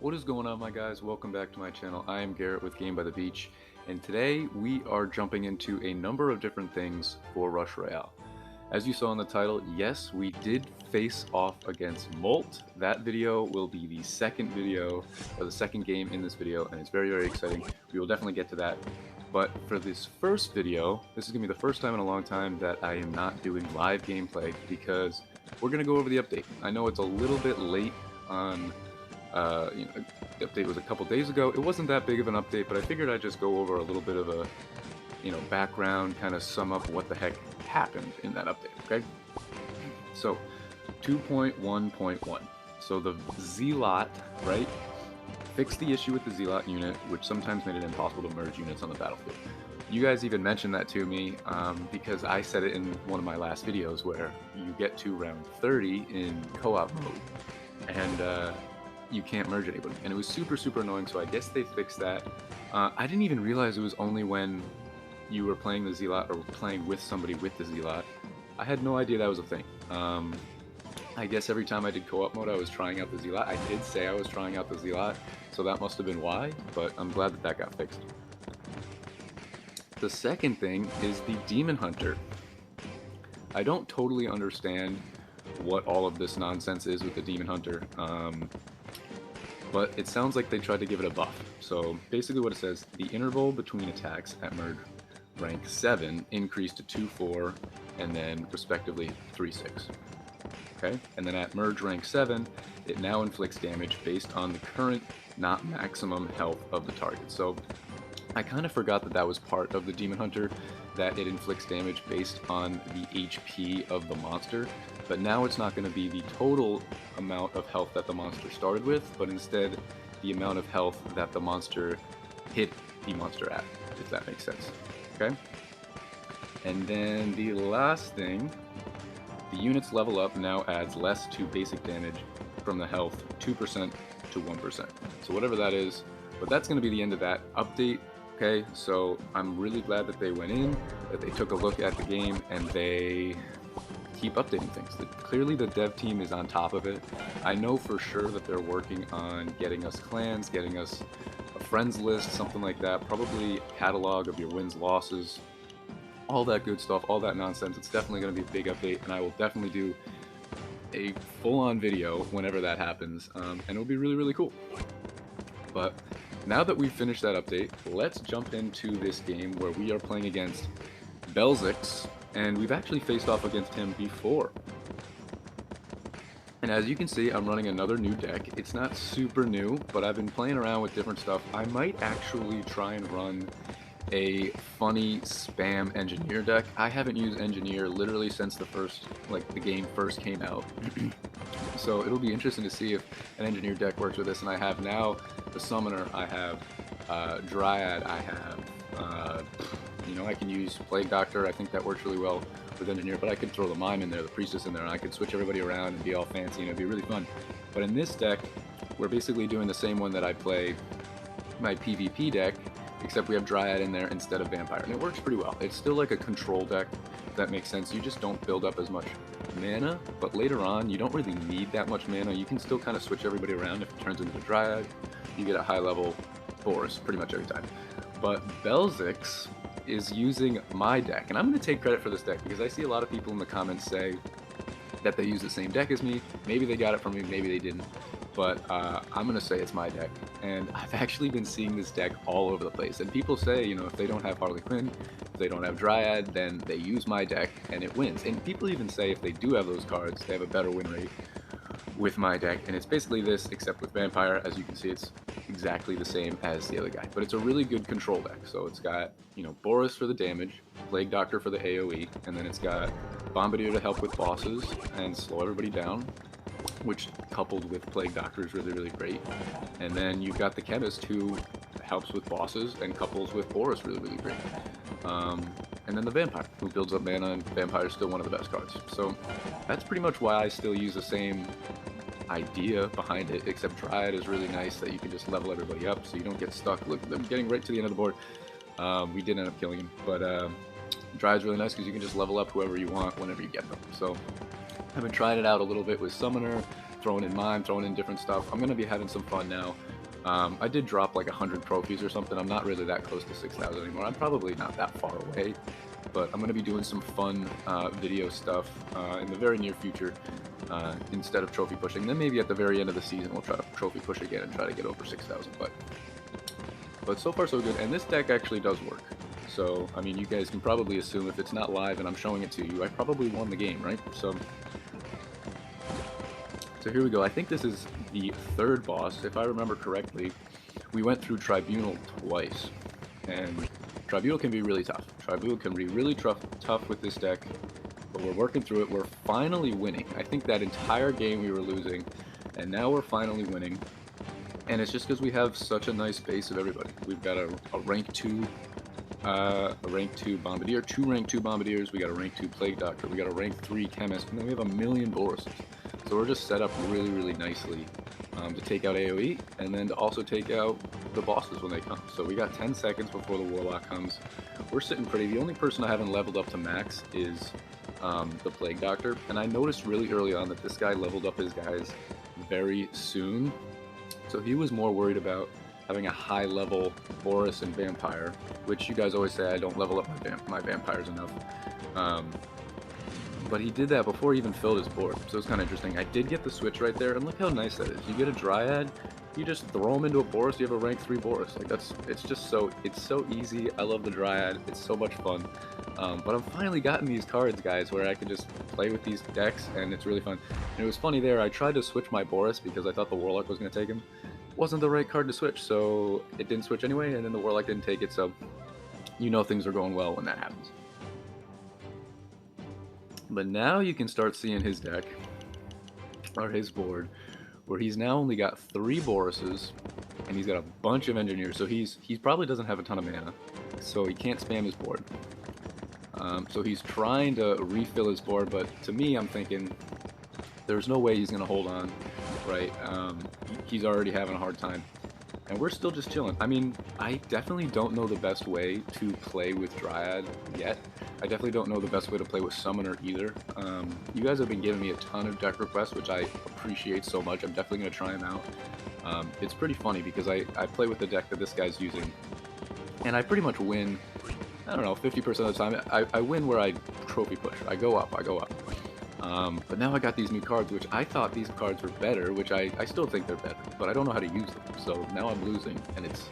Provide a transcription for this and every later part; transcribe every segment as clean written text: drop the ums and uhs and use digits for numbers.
What is going on, my guys? Welcome back to my channel. I am Garrett with Game by the Beach, and today we are jumping into a number of different things for Rush Royale. As you saw in the title, yes, we did face off against Molt. That video will be the second video, or the second game in this video, and it's very, very exciting. We will definitely get to that. But for this first video, this is going to be the first time in a long time that I am not doing live gameplay because we're going to go over the update. I know it's a little bit late on the update was a couple days ago. It wasn't that big of an update, but I figured I'd just go over a little bit of a, background, kind of sum up what the heck happened in that update, okay? So, 2.1.1. So the Zealot, right, fixed the issue with the Zealot unit, which sometimes made it impossible to merge units on the battlefield. You guys even mentioned that to me because I said it in one of my last videos where you get to round 30 in co-op mode, and you can't merge anybody, and it was super annoying. So I guess they fixed that. I didn't even realize it was only when you were playing the Zealot or playing with somebody with the Zealot. I had no idea that was a thing. I guess every time I did co-op mode I was trying out the Zealot. I did say I was trying out the Zealot, so that must have been why, but I'm glad that that got fixed. The second thing is the Demon Hunter. I don't totally understand what all of this nonsense is with the Demon Hunter. But it sounds like they tried to give it a buff. So basically what it says, the interval between attacks at merge rank 7 increased to 2-4 and then respectively 3-6. Okay? And then at merge rank 7, it now inflicts damage based on the current, not maximum health of the target. So I kind of forgot that that was part of the Demon Hunter, that it inflicts damage based on the HP of the monster. But now it's not going to be the total amount of health that the monster started with, but instead the amount of health that the monster hit the monster at, if that makes sense. Okay? And then the last thing, the unit's level up now adds less to basic damage from the health, 2% to 1%. So whatever that is, but that's going to be the end of that update. Okay, so I'm really glad that they went in, that they took a look at the game, and they keep updating things. Clearly the dev team is on top of it. I know for sure that they're working on getting us clans, getting us a friends list, something like that, probably a catalog of your wins, losses, all that good stuff, all that nonsense. It's definitely going to be a big update, and I will definitely do a full-on video whenever that happens, and it'll be really cool. But now that we've finished that update, let's jump into this game where we are playing against Belzix, and we've actually faced off against him before. And as you can see, I'm running another new deck. It's not super new, but I've been playing around with different stuff. I might actually try and run a funny spam engineer deck. I haven't used engineer literally since the game first came out. So it'll be interesting to see if an engineer deck works with this. And I have now the summoner, I have Dryad, I have I can use Plague Doctor. I think that works really well with engineer, but I could throw the mime in there, the priestess in there, and I could switch everybody around and be all fancy, and it'd be really fun. But in this deck, we're basically doing the same one that I play my PvP deck, except we have Dryad in there instead of Vampire, and it works pretty well. It's still like a control deck, if that makes sense. You just don't build up as much mana, but later on, you don't really need that much mana. You can still kind of switch everybody around. If it turns into a Dryad, you get a high level Boris pretty much every time. But Belzix is using my deck, and I'm going to take credit for this deck because I see a lot of people in the comments say that they use the same deck as me. Maybe they got it from me, maybe they didn't, but I'm going to say it's my deck. And I've actually been seeing this deck all over the place, and people say, if they don't have Harley Quinn, if they don't have Dryad, then they use my deck and it wins. And people even say if they do have those cards, they have a better win rate with my deck, and it's basically this except with Vampire. As you can see, it's exactly the same as the other guy, but it's a really good control deck. So it's got Boris for the damage, Plague Doctor for the AoE, and then it's got Bombardier to help with bosses and slow everybody down, which coupled with Plague Doctor is really great. And then you've got the Chemist who helps with bosses and couples with Boris really great. And then the Vampire, who builds up mana, and Vampire is still one of the best cards. So that's pretty much why I still use the same idea behind it, except Dryad is really nice that you can just level everybody up so you don't get stuck. Look at them getting right to the end of the board. We did end up killing him, but Dryad's really nice because you can just level up whoever you want whenever you get them. So I've been trying it out a little bit with Summoner, throwing in mime, throwing in different stuff. I'm going to be having some fun now. I did drop like 100 trophies or something. I'm not really that close to 6,000 anymore. I'm probably not that far away, but I'm going to be doing some fun video stuff in the very near future instead of trophy pushing. And then maybe at the very end of the season, we'll try to trophy push again and try to get over 6,000. But so far so good, and this deck actually does work. So, I mean, you guys can probably assume if it's not live and I'm showing it to you, I probably won the game, right? So here we go. I think this is the third boss. If I remember correctly, we went through Tribunal twice, and Tribunal can be really tough. Tribunal can be really tough with this deck, but we're working through it. We're finally winning. I think that entire game we were losing, and now we're finally winning. And it's just because we have such a nice base of everybody. We've got a rank 2 Bombardier, 2 rank 2 Bombardiers, we got a rank 2 Plague Doctor, we got a rank 3 Chemist, and then we have a million Boruses. So we're just set up really, really nicely to take out AoE, and then to also take out the bosses when they come. So we got 10 seconds before the Warlock comes. We're sitting pretty. The only person I haven't leveled up to max is the Plague Doctor, and I noticed really early on that this guy leveled up his guys very soon. So he was more worried about having a high level Boris and Vampire, which you guys always say I don't level up my Vampires enough. But he did that before he even filled his board, so it's kind of interesting. I did get the switch right there, and look how nice that is. You get a Dryad, you just throw him into a Boris, you have a rank 3 Boris. Like it's so easy. I love the Dryad, it's so much fun. But I've finally gotten these cards, guys, where I can just play with these decks, and it's really fun. And it was funny there, I tried to switch my Boris because I thought the Warlock was going to take him. Wasn't the right card to switch, so it didn't switch anyway, and then the Warlock didn't take it, so you know things are going well when that happens. But now you can start seeing his deck, or his board, where he's now only got 3 Borises, and he's got a bunch of Engineers, so he probably doesn't have a ton of mana, so he can't spam his board. So he's trying to refill his board, but to me, I'm thinking, there's no way he's going to hold on, right? He's already having a hard time. And we're still just chilling. I mean, I definitely don't know the best way to play with Dryad yet. I definitely don't know the best way to play with Summoner either. You guys have been giving me a ton of deck requests, which I appreciate so much. I'm definitely going to try them out. It's pretty funny because I play with the deck that this guy's using, and I pretty much win, I don't know, 50% of the time. I win where I trophy push. I go up. But now I got these new cards, which I thought these cards were better, which I still think they're better, but I don't know how to use them. So now I'm losing, and it's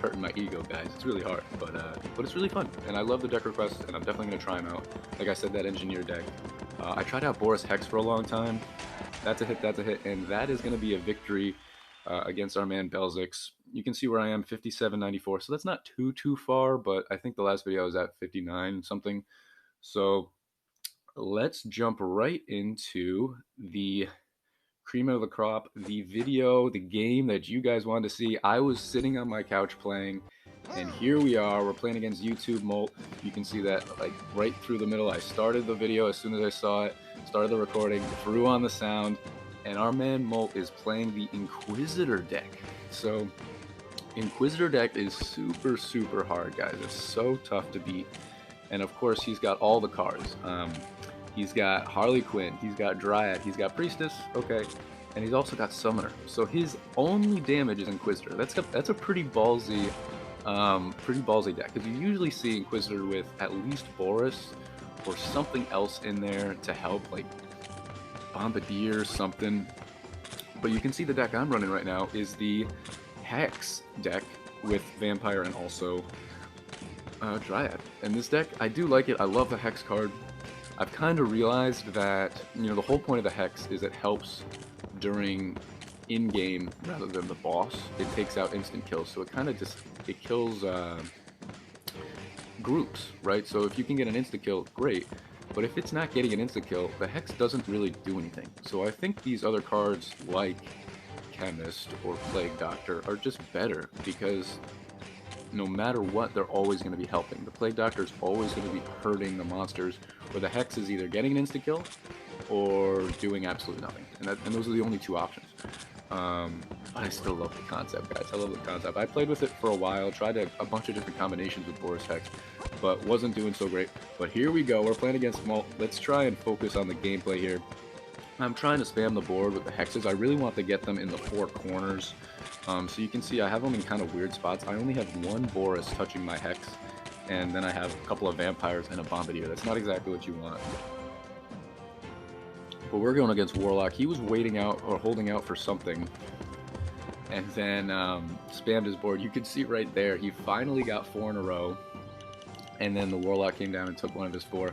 hurting my ego, guys. It's really hard, but it's really fun, and I love the deck requests, and I'm definitely going to try them out. Like I said, that Engineer deck. I tried out Boris Hex for a long time. That's a hit, and that is going to be a victory against our man Belzix. You can see where I am, 57.94, so that's not too far, but I think the last video I was at 59 something. So let's jump right into the cream of the crop, the video, the game that you guys wanted to see. I was sitting on my couch playing, and here we are. We're playing against YouTube Molt. You can see that like right through the middle. I started the video as soon as I saw it, started the recording, threw on the sound, and our man Molt is playing the Inquisitor deck. So Inquisitor deck is super hard, guys. It's so tough to beat. And of course, he's got all the cards. He's got Harley Quinn, he's got Dryad, he's got Priestess, okay, and he's also got Summoner. So his only damage is Inquisitor. That's a pretty ballsy deck, because you usually see Inquisitor with at least Boris or something else in there to help, like Bombardier or something. But you can see the deck I'm running right now is the Hex deck with Vampire and also Dryad. And this deck, I do like it. I love the Hex card. I've kind of realized that, you know, the whole point of the Hex is it helps during in-game rather than the boss. It takes out instant kills, so it kind of just, it kills groups, right? So if you can get an insta kill, great. But if it's not getting an insta kill, the Hex doesn't really do anything. So I think these other cards like Chemist or Plague Doctor are just better because no matter what, they're always going to be helping. The Plague Doctor is always going to be hurting the monsters, where the Hex is either getting an insta-kill or doing absolutely nothing. And those are the only two options. But I still love the concept, guys. I love the concept. I played with it for a while, tried a bunch of different combinations with Boris Hex, but wasn't doing so great. But here we go. We're playing against Molt. Let's try and focus on the gameplay here. I'm trying to spam the board with the hexes. I really want to get them in the 4 corners. So you can see I have them in kind of weird spots. I only have one Boris touching my hex, and then I have a couple of vampires and a bombardier. That's not exactly what you want. But we're going against Warlock. He was waiting out or holding out for something, and then spammed his board. You can see right there, he finally got 4 in a row, and then the Warlock came down and took one of his 4.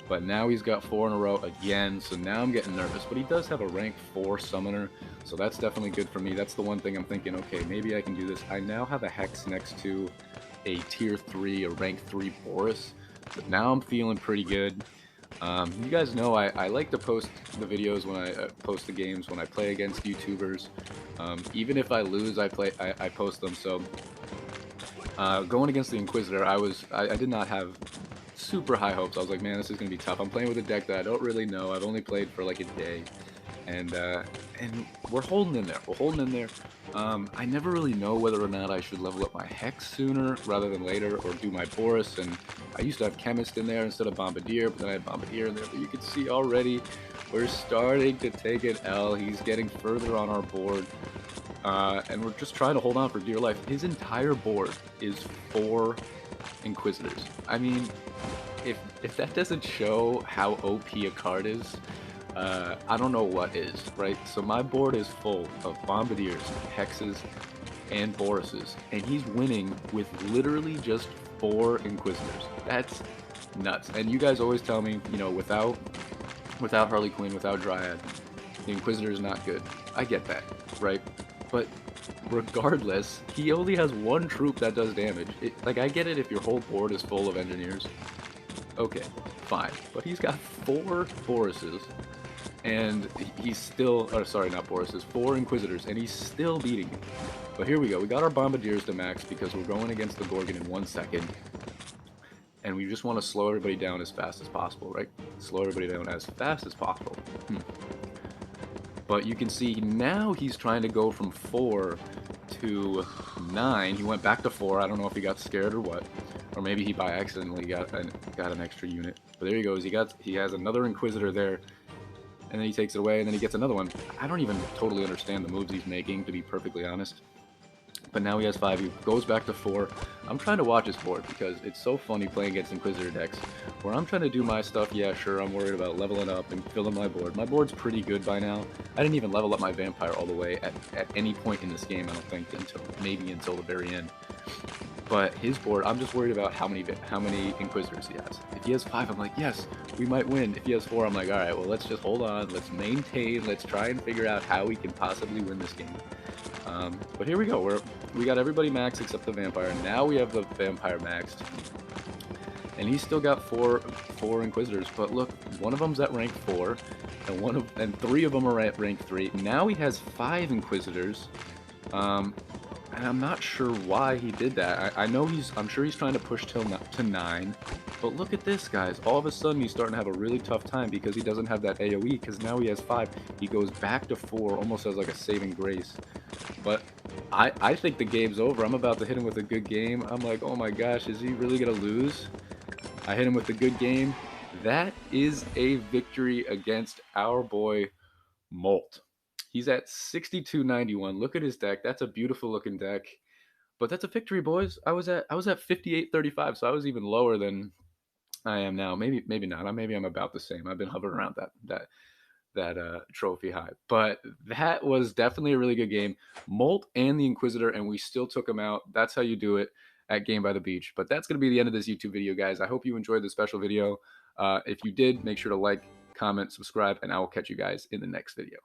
But now he's got 4 in a row again, so now I'm getting nervous. But he does have a rank 4 summoner, so that's definitely good for me. That's the one thing I'm thinking, okay, maybe I can do this. I now have a hex next to a tier 3 or rank 3 Boris, but now I'm feeling pretty good. You guys know I like to post the videos when I post the games when I play against YouTubers. Even if I lose, I post them. So going against the Inquisitor, I did not have super high hopes. I was like, man, this is gonna be tough. I'm playing with a deck that I don't really know. I've only played for like a day, and we're holding in there. We're holding in there. I never really know whether or not I should level up my Hex sooner rather than later, or do my Boris. And I used to have Chemist in there instead of Bombardier, but then I had Bombardier in there. But you can see already we're starting to take an L. He's getting further on our board. And we're just trying to hold on for dear life. His entire board is 4 Inquisitors. I mean, if that doesn't show how OP a card is, I don't know what is, right? So my board is full of Bombardiers, Hexes, and Borises, and he's winning with literally just 4 Inquisitors. That's nuts. And you guys always tell me, you know, without Harley Quinn, without Dryad, the Inquisitor is not good. I get that, right? But regardless, he only has 1 troop that does damage. Like, I get it if your whole board is full of engineers. Okay, fine. But he's got 4 Borises, and he's still... Oh, sorry, not Borises. 4 Inquisitors, and he's still beating me. But here we go. We got our Bombardiers to max because we're going against the Gorgon in 1 second. And we just want to slow everybody down as fast as possible, right? Slow everybody down as fast as possible. But you can see now he's trying to go from 4 to 9. He went back to 4. I don't know if he got scared or what. Or maybe he by accidentally got an extra unit. But there he goes. He has another Inquisitor there. And then he takes it away, and then he gets another one. I don't even totally understand the moves he's making, to be perfectly honest. But now he has 5. He goes back to 4. I'm trying to watch his board because it's so funny playing against Inquisitor decks where I'm trying to do my stuff. Yeah, sure, I'm worried about leveling up and filling my board. My board's pretty good by now. I didn't even level up my Vampire all the way at any point in this game, I don't think, until the very end. But his board, I'm just worried about how many Inquisitors he has. If he has 5, I'm like, yes, we might win. If he has 4, I'm like, all right, well, let's just hold on. Let's maintain. Let's try and figure out how we can possibly win this game. But here we go. We got everybody maxed except the Vampire. Now we have the Vampire maxed. And he's still got four Inquisitors. But look, one of them's at rank 4, and 3 of them are at rank 3. Now he has 5 Inquisitors. And I'm not sure why he did that. I'm sure he's trying to push to 9. But look at this, guys. All of a sudden, he's starting to have a really tough time because he doesn't have that AoE, because now he has 5. He goes back to 4, almost as like a saving grace. But I think the game's over. I'm about to hit him with a good game. I'm like, oh my gosh, is he really going to lose? I hit him with a good game. That is a victory against our boy, Molt. He's at 6291. Look at his deck. That's a beautiful looking deck. But that's a victory, boys. I was at 5835, so I was even lower than I am now. Maybe not. Maybe I'm about the same. I've been hovering around that trophy high. But that was definitely a really good game. Molt and the Inquisitor, and we still took him out. That's how you do it at Game by the Beach. But that's going to be the end of this YouTube video, guys. I hope you enjoyed this special video. If you did, make sure to like, comment, subscribe, and I will catch you guys in the next video.